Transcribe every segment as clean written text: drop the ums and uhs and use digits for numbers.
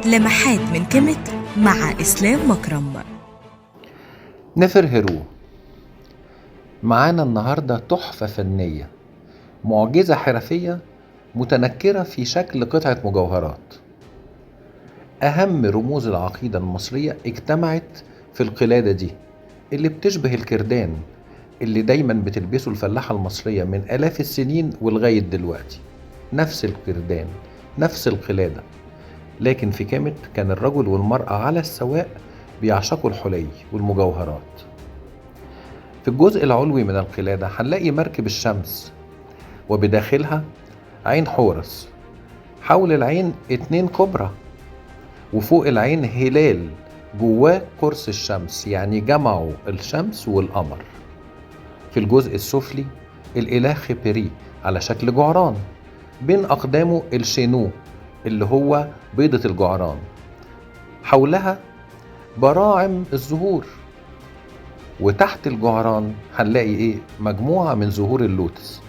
لمحات من كيميت مع إسلام مكرم. نفر هيرو معانا النهاردة تحفة فنية، معجزة حرفية متنكرة في شكل قطعة مجوهرات. أهم رموز العقيدة المصرية اجتمعت في القلادة دي اللي بتشبه الكردان اللي دايما بتلبسه الفلاحة المصرية من آلاف السنين ولغاية دلوقتي. نفس الكردان، نفس القلادة، لكن في كيميت كان الرجل والمرأة على السواء بيعشقوا الحلي والمجوهرات. في الجزء العلوي من القلادة هنلاقي مركب الشمس، وبداخلها عين حورس، حول العين 2 كبرى، وفوق العين هلال جواه قرص الشمس، يعني جمعوا الشمس والقمر. في الجزء السفلي الإله خبري على شكل جعران، بين أقدامه الشينو اللي هو بيضة الجعران، حولها براعم الزهور، وتحت الجعران هنلاقي مجموعة من زهور اللوتس.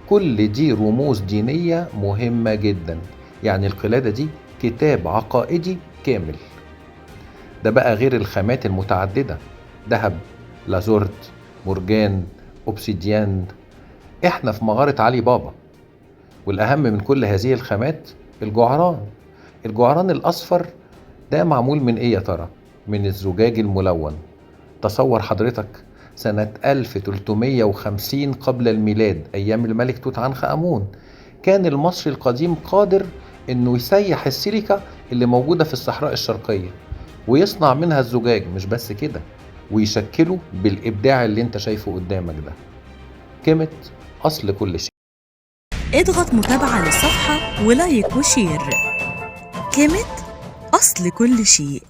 كل دي رموز دينية مهمة جدا، يعني القلادة دي كتاب عقائدي كامل. ده بقى غير الخامات المتعددة، ذهب، لازورت، مرجان، أوبسيديان. احنا في مغارة علي بابا، والأهم من كل هذه الخامات الجعران الأصفر ده معمول من يا ترى؟ من الزجاج الملون. تصور حضرتك سنة 1350 قبل الميلاد، أيام الملك توت عنخ آمون، كان المصري القديم قادر إنه يسيح السيليكا اللي موجودة في الصحراء الشرقية ويصنع منها الزجاج. مش بس كده، ويشكله بالإبداع اللي انت شايفه قدامك ده. كيميت أصل كل شيء. اضغط متابعة للصفحة ولايك وشير. كيميت أصل كل شيء.